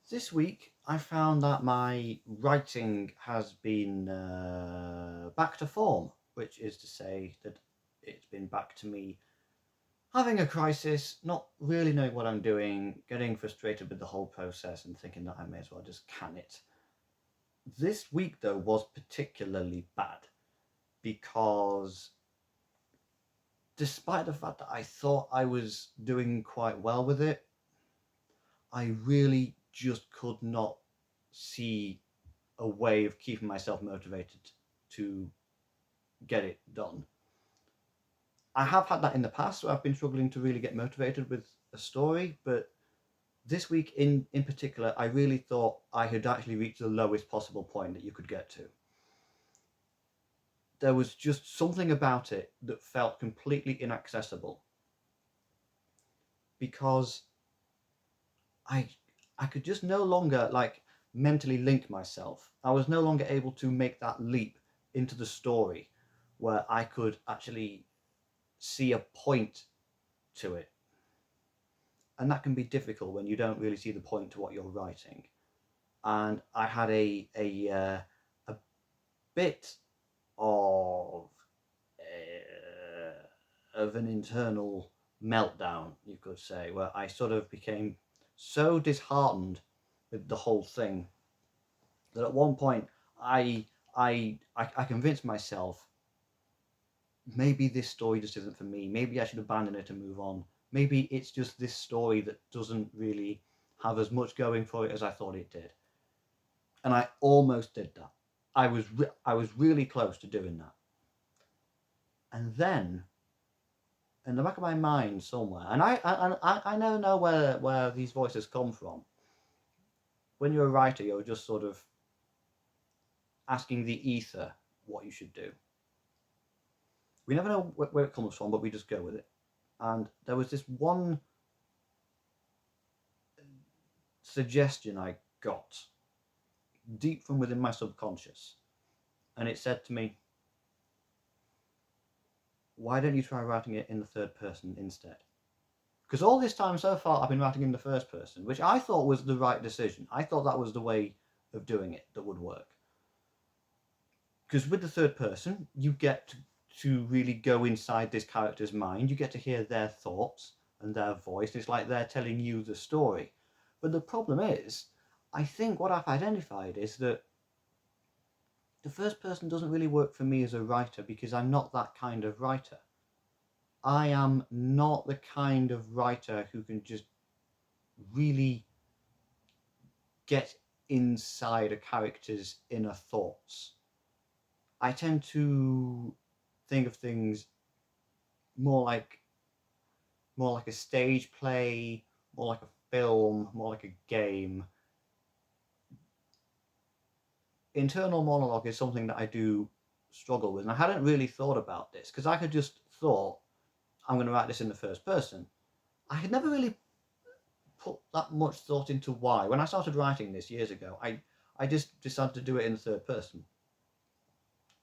This week, I found that my writing has been back to form, which is to say that it's been back to me having a crisis, not really knowing what I'm doing, getting frustrated with the whole process, and thinking that I may as well just can it. This week, though, was particularly bad because despite the fact that I thought I was doing quite well with it, I really just could not see a way of keeping myself motivated to get it done. I have had that in the past where I've been struggling to really get motivated with a story, but this week in particular, I really thought I had actually reached the lowest possible point that you could get to. There was just something about it that felt completely inaccessible because I I could just no longer mentally link myself. I was no longer able to make that leap into the story where I could actually see a point to it. And that can be difficult when you don't really see the point to what you're writing. And I had a bit of an internal meltdown, you could say, where I sort of became so disheartened with the whole thing that at one point I convinced myself maybe this story just isn't for me. Maybe I should abandon it and move on. Maybe it's just this story that doesn't really have as much going for it as I thought it did. And I almost did that. I was really close to doing that. And then, in the back of my mind somewhere, and I never know where these voices come from. When you're a writer, you're just sort of asking the ether what you should do. We never know where it comes from, but we just go with it. And there was this one suggestion I got deep from within my subconscious, and it said to me, why don't you try writing it in the third person instead? Because all this time so far I've been writing in the first person, which I thought was the right decision. I thought that was the way of doing it that would work. Because with the third person, you get to really go inside this character's mind. You get to hear their thoughts and their voice. It's like they're telling you the story. But the problem is, I think what I've identified is that the first person doesn't really work for me as a writer because I'm not that kind of writer. I am not the kind of writer who can just really get inside a character's inner thoughts. I tend to think of things more like a stage play, more like a film, more like a game. Internal monologue is something that I do struggle with, and I hadn't really thought about this because I had just thought I'm going to write this in the first person. I had never really put that much thought into why. When I started writing this years ago, I just decided to do it in the third person,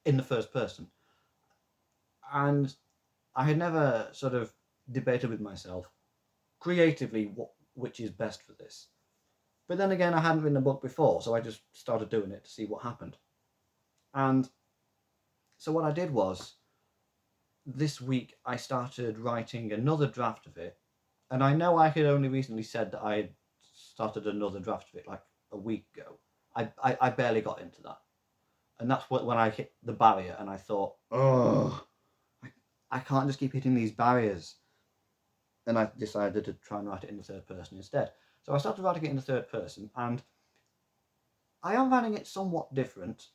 in the first person, and I had never sort of debated with myself creatively which is best for this. But then again, I hadn't written a book before, so I just started doing it to see what happened. And so what I did was, this week I started writing another draft of it, and I know I had only recently said that I had started another draft of it like a week ago. I barely got into that. And that's when I hit the barrier and I thought, oh, I can't just keep hitting these barriers. And I decided to try and write it in the third person instead. So I started writing it in the third person, and I am writing it somewhat different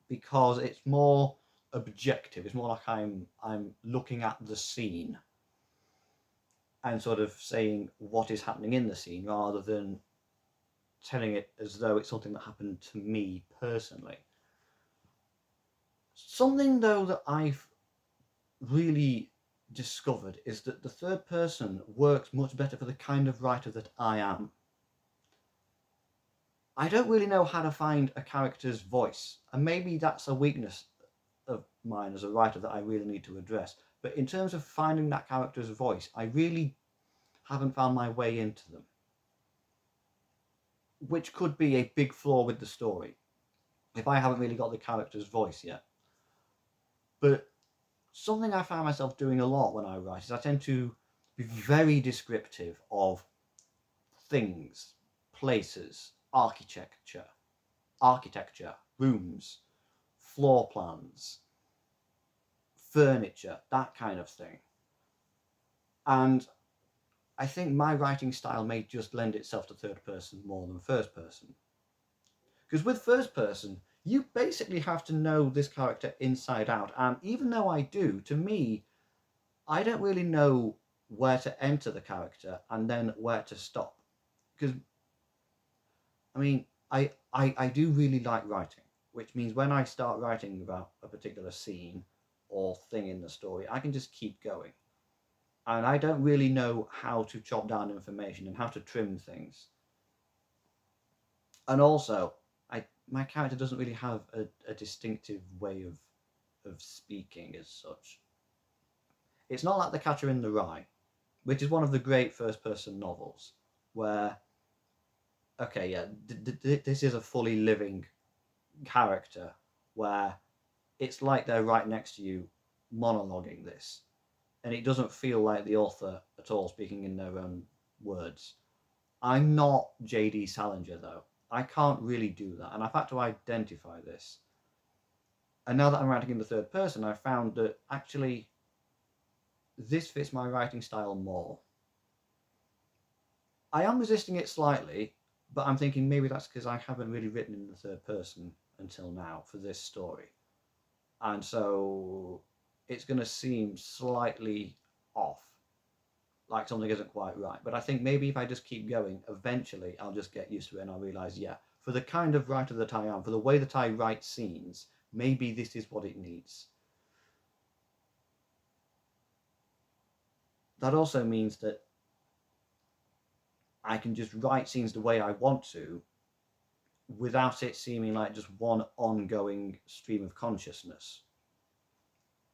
because it's more objective. It's more like I'm looking at the scene and sort of saying what is happening in the scene rather than telling it as though it's something that happened to me personally. Something though that I've really discovered is that the third person works much better for the kind of writer that I am. I don't really know how to find a character's voice, and maybe that's a weakness of mine as a writer that I really need to address. But in terms of finding that character's voice, I really haven't found my way into them. which could be a big flaw with the story if I haven't really got the character's voice yet. But something I find myself doing a lot when I write is I tend to be very descriptive of things, places, architecture, rooms, floor plans, furniture, that kind of thing. And I think my writing style may just lend itself to third person more than first person. Because with first person, you basically have to know this character inside out. And even though I do, to me, I don't really know where to enter the character and then where to stop. Because, I mean, I do really like writing, which means when I start writing about a particular scene or thing in the story, I can just keep going. And I don't really know how to chop down information and how to trim things. And also, my character doesn't really have a distinctive way of speaking as such. It's not like The Catcher in the Rye, which is one of the great first-person novels, where, okay, yeah, this is a fully living character, where it's like they're right next to you monologuing this, and it doesn't feel like the author at all speaking in their own words. I'm not J.D. Salinger, though. I can't really do that, and I've had to identify this. And now that I'm writing in the third person, I found that actually this fits my writing style more. I am resisting it slightly, but I'm thinking maybe that's because I haven't really written in the third person until now for this story. And so it's going to seem slightly off, like something isn't quite right. But I think maybe if I just keep going, eventually I'll just get used to it and I'll realise, yeah, for the kind of writer that I am, for the way that I write scenes, maybe this is what it needs. That also means that I can just write scenes the way I want to without it seeming like just one ongoing stream of consciousness.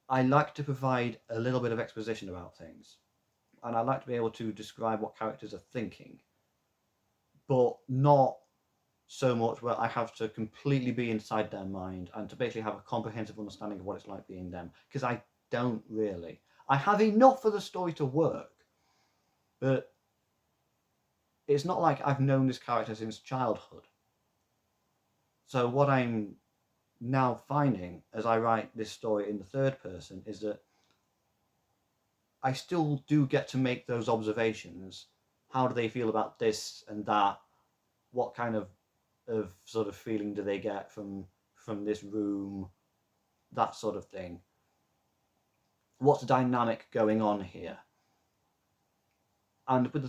I like to provide a little bit of exposition about things, and I like to be able to describe what characters are thinking, but not so much where I have to completely be inside their mind and to basically have a comprehensive understanding of what it's like being them, because I don't really. I have enough for the story to work, but it's not like I've known this character since childhood. So what I'm now finding as I write this story in the third person is that I still do get to make those observations. How do they feel about this and that? What kind of sort of feeling do they get from this room? That sort of thing. What's the dynamic going on here? And with the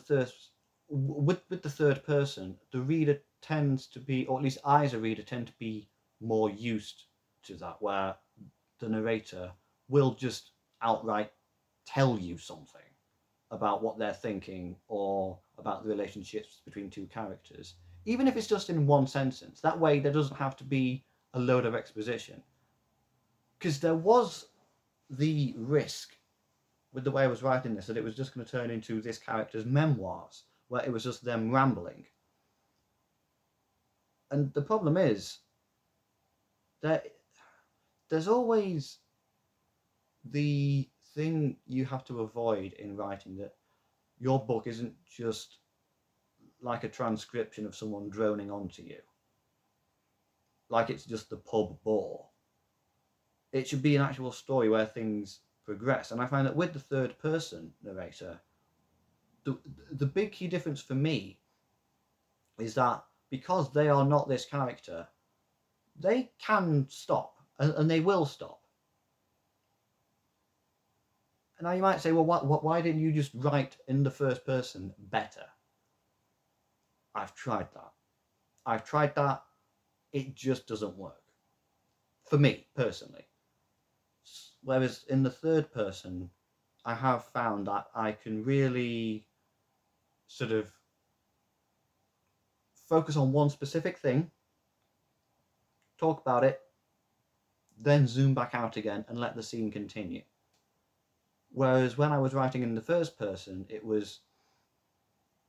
third person, the reader tends to be, or at least I as a reader tend to be more used to that, where the narrator will just outright tell you something about what they're thinking or about the relationships between two characters, even if it's just in one sentence. That way there doesn't have to be a load of exposition. Because there was the risk with the way I was writing this that it was just going to turn into this character's memoirs, where it was just them rambling. And the problem is that there's always the thing you have to avoid in writing, that your book isn't just like a transcription of someone droning onto you, like it's just the pub bore. It should be an actual story where things progress. And I find that with the third person narrator, the big key difference for me is that because they are not this character, they can stop, and they will stop. And now you might say, well, why didn't you just write in the first person better? I've tried that. It just doesn't work. For me, personally. Whereas in the third person, I have found that I can really sort of focus on one specific thing, talk about it, then zoom back out again and let the scene continue. Whereas when I was writing in the first person, it was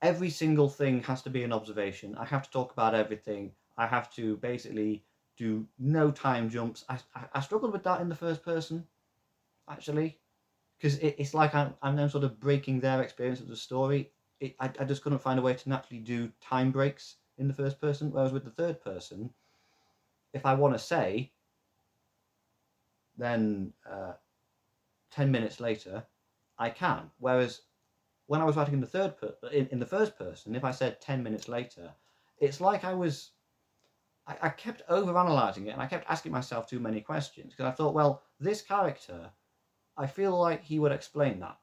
every single thing has to be an observation. I have to talk about everything. I have to basically do no time jumps. I struggled with that in the first person, actually, because it's like I'm then sort of breaking their experience of the story. I just couldn't find a way to naturally do time breaks in the first person, whereas with the third person, if I want to say, then 10 minutes later, I can. Whereas when I was writing in the first person, if I said 10 minutes later, it's like I kept over-analysing it, and I kept asking myself too many questions, because I thought, well, this character, I feel like he would explain that.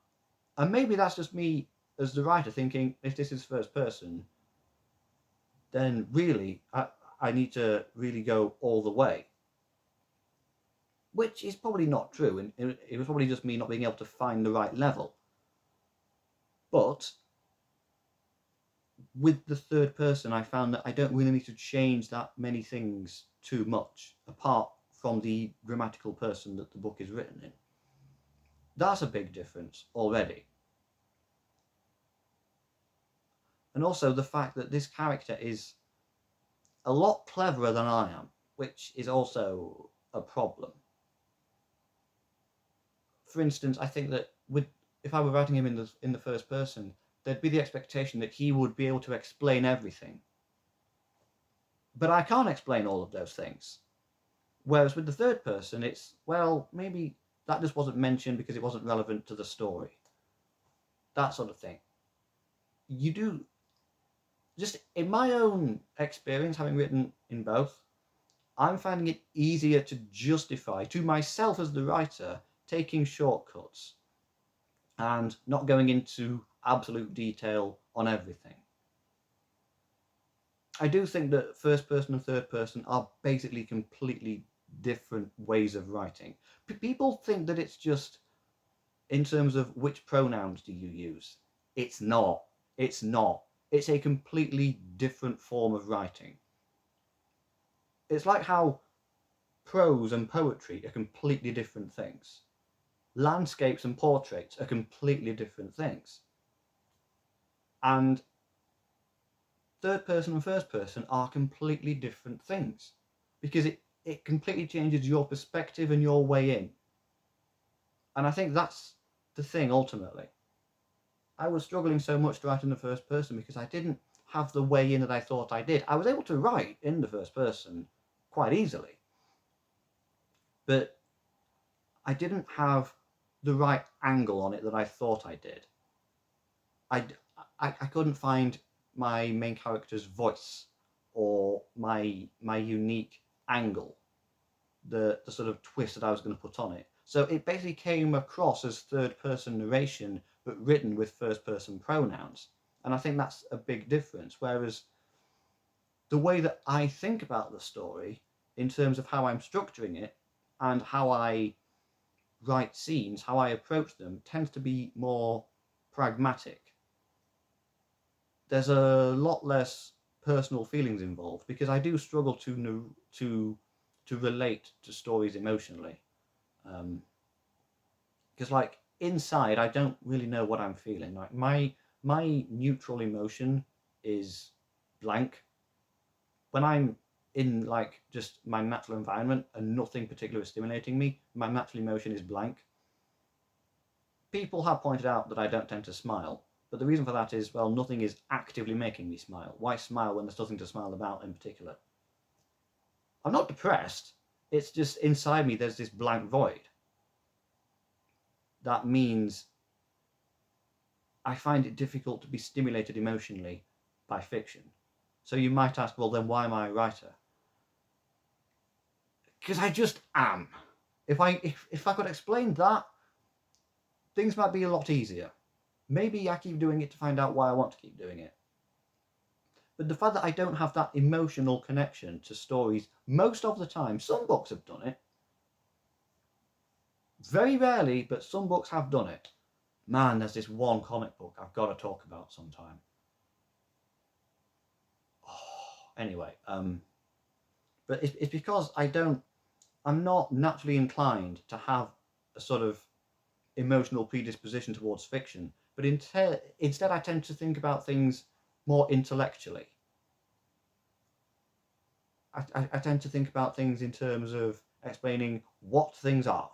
And maybe that's just me as the writer thinking, if this is first person, then really, I need to really go all the way. Which is probably not true, and it was probably just me not being able to find the right level. But with the third person, I found that I don't really need to change that many things too much, apart from the grammatical person that the book is written in. That's a big difference already. And also the fact that this character is a lot cleverer than I am, which is also a problem. For instance, I think that if I were writing him in the first person, there'd be the expectation that he would be able to explain everything. But I can't explain all of those things. Whereas with the third person, it's, well, maybe that just wasn't mentioned because it wasn't relevant to the story. That sort of thing. You do, just in my own experience, having written in both, I'm finding it easier to justify to myself as the writer taking shortcuts and not going into absolute detail on everything. I do think that first person and third person are basically completely different ways of writing. People think that it's just in terms of which pronouns do you use. It's not. It's not. It's a completely different form of writing. It's like how prose and poetry are completely different things. Landscapes and portraits are completely different things. And third person and first person are completely different things, because it completely changes your perspective and your way in. And I think that's the thing ultimately. I was struggling so much to write in the first person because I didn't have the way in that I thought I did. I was able to write in the first person quite easily, but I didn't have the right angle on it that I thought I did. I couldn't find my main character's voice or my unique angle, the sort of twist that I was going to put on it. So it basically came across as third person narration, but written with first person pronouns. And I think that's a big difference. Whereas the way that I think about the story, in terms of how I'm structuring it and how I write scenes, how I approach them, tends to be more pragmatic. There's a lot less personal feelings involved, because I do struggle to relate to stories emotionally. Because like inside, I don't really know what I'm feeling. Like my neutral emotion is blank. When I'm in like just my natural environment and nothing particular is stimulating me, my natural emotion is blank. People have pointed out that I don't tend to smile, but the reason for that is, well, nothing is actively making me smile. Why smile when there's nothing to smile about in particular? I'm not depressed. It's just inside me there's this blank void. That means I find it difficult to be stimulated emotionally by fiction. So you might ask, well, then why am I a writer? Because I just am. If I could explain that, things might be a lot easier. Maybe I keep doing it to find out why I want to keep doing it. But the fact that I don't have that emotional connection to stories most of the time, some books have done it. Very rarely, but some books have done it. Man, there's this one comic book I've got to talk about sometime. Anyway, but it's because I'm not naturally inclined to have a sort of emotional predisposition towards fiction, but but instead I tend to think about things more intellectually. I tend to think about things in terms of explaining what things are.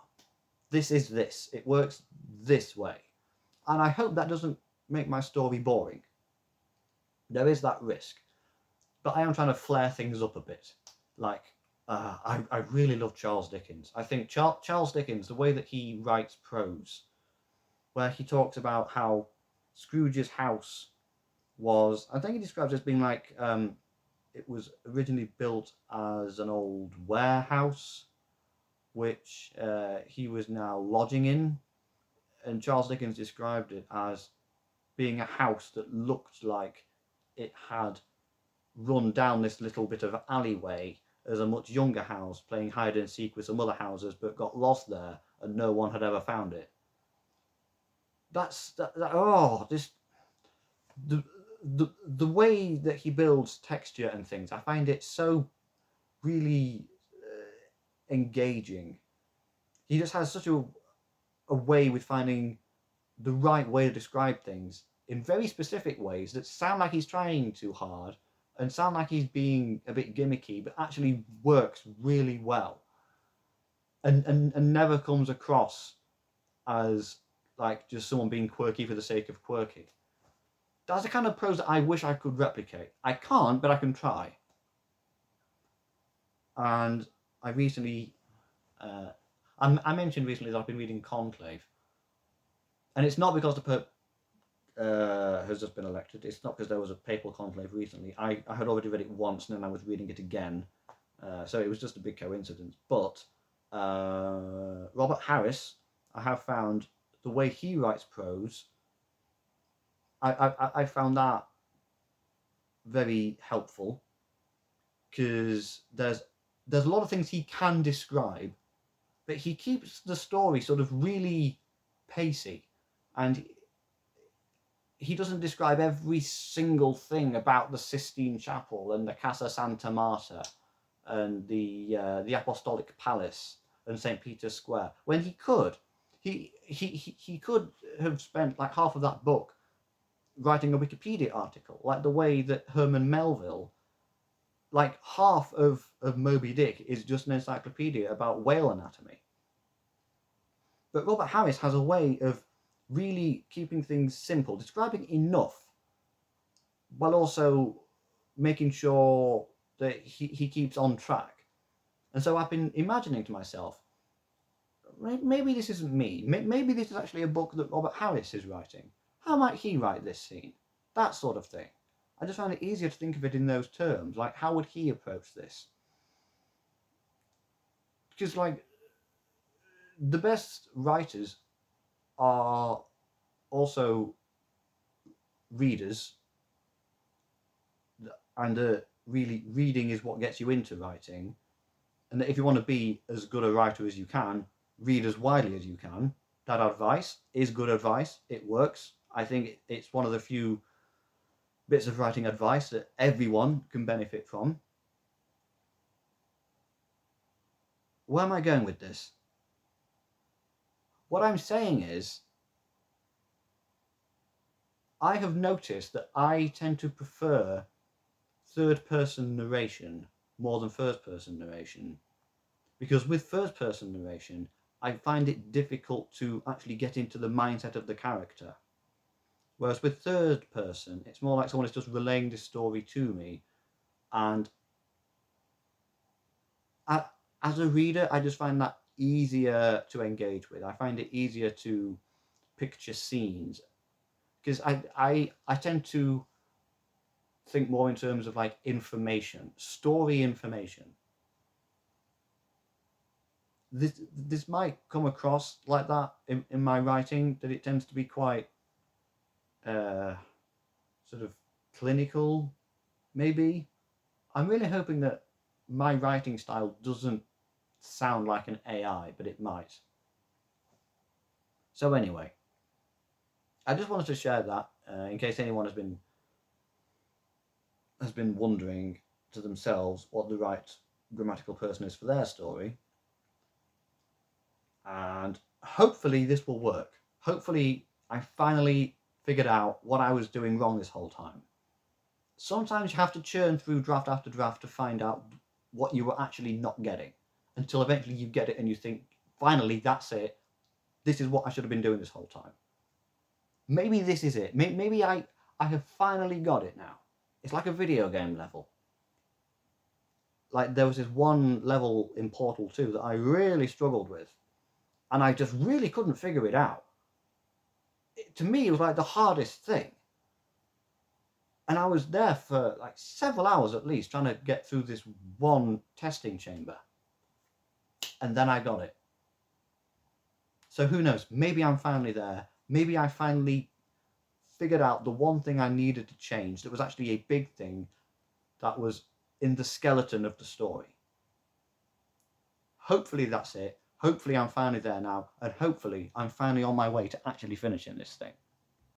This is this. It works this way. And I hope that doesn't make my story boring. There is that risk. But I am trying to flare things up a bit. Like, I really love Charles Dickens. I think Charles Dickens, the way that he writes prose, where he talks about how Scrooge's house was, I think he describes it as being like, it was originally built as an old warehouse, which he was now lodging in. And Charles Dickens described it as being a house that looked like it had run down this little bit of alleyway as a much younger house, playing hide and seek with some other houses, but got lost there and no one had ever found it. The way that he builds texture and things, I find it so really engaging. He just has such a way with finding the right way to describe things in very specific ways that sound like he's trying too hard and sound like he's being a bit gimmicky, but actually works really well, and never comes across as like just someone being quirky for the sake of quirky. That's the kind of prose that I wish I could replicate. I can't, but I can try. And I recently, I mentioned recently that I've been reading Conclave, and it's not because the Pope has just been elected. It's not because there was a papal conclave recently. I had already read it once, and then I was reading it again, so it was just a big coincidence. But Robert Harris, I have found the way he writes prose, I found that very helpful, because there's a lot of things he can describe, but he keeps the story sort of really pacey, and he doesn't describe every single thing about the Sistine Chapel and the Casa Santa Marta and the Apostolic Palace and St. Peter's Square, when he could. He could have spent like half of that book writing a Wikipedia article, like the way that Herman Melville, like half of Moby Dick is just an encyclopedia about whale anatomy. But Robert Harris has a way of really keeping things simple, describing enough, while also making sure that he keeps on track. And so I've been imagining to myself, maybe this isn't me. Maybe this is actually a book that Robert Harris is writing. How might he write this scene? That sort of thing. I just find it easier to think of it in those terms. Like, how would he approach this? Because, like, the best writers are also readers, and really reading is what gets you into writing, and that if you want to be as good a writer as you can, read as widely as you can. That advice is good advice. It works. I think it's one of the few bits of writing advice that everyone can benefit from. Where am I going with this? What I'm saying is, I have noticed that I tend to prefer third-person narration more than first-person narration. Because with first-person narration, I find it difficult to actually get into the mindset of the character. Whereas with third-person, it's more like someone is just relaying this story to me. And as a reader, I just find that easier to engage with. I find it easier to picture scenes, because I tend to think more in terms of like information, story information. This might come across like that in my writing, that it tends to be quite sort of clinical, maybe. I'm really hoping that my writing style doesn't sound like an AI, but it might. So anyway, I just wanted to share that in case anyone has been wondering to themselves what the right grammatical person is for their story. And hopefully this will work. Hopefully I finally figured out what I was doing wrong this whole time. Sometimes you have to churn through draft after draft to find out what you were actually not getting, until eventually you get it and you think, finally, that's it. This is what I should have been doing this whole time. Maybe this is it. Maybe I have finally got it now. It's like a video game level. Like there was this one level in Portal 2 that I really struggled with, and I just really couldn't figure it out. To me, it was like the hardest thing. And I was there for like several hours at least trying to get through this one testing chamber. And then I got it. So who knows? Maybe I'm finally there. Maybe I finally figured out the one thing I needed to change that was actually a big thing that was in the skeleton of the story. Hopefully that's it. Hopefully I'm finally there now. And hopefully I'm finally on my way to actually finishing this thing.